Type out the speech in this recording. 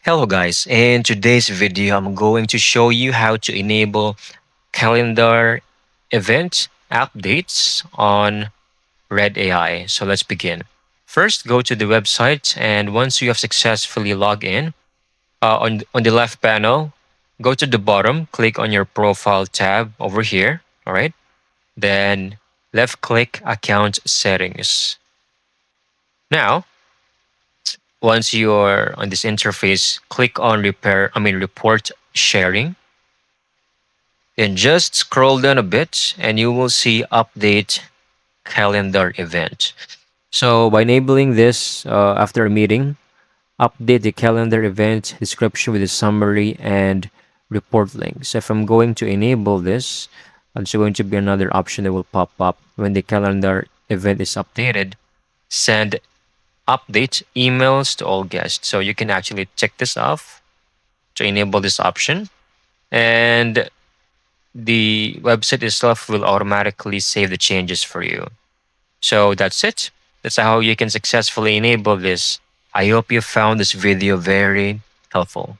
Hello guys, in today's video I'm going to show you how to enable calendar event updates on Red AI. So let's begin. First, go to the website, and once you have successfully logged in, on the left panel, go to the bottom, click on your profile tab over here, all right? Then left click account settings. Now, once you're on this interface, click on report sharing. Then just scroll down a bit and you will see update calendar event. So by enabling this after a meeting, update the calendar event description with a summary and report links. If I'm going to enable this, there's going to be another option that will pop up when the calendar event is updated. Send update emails to all guests. So you can actually check this off to enable this option. And the website itself will automatically save the changes for you. So that's it. That's how you can successfully enable this. I hope you found this video very helpful.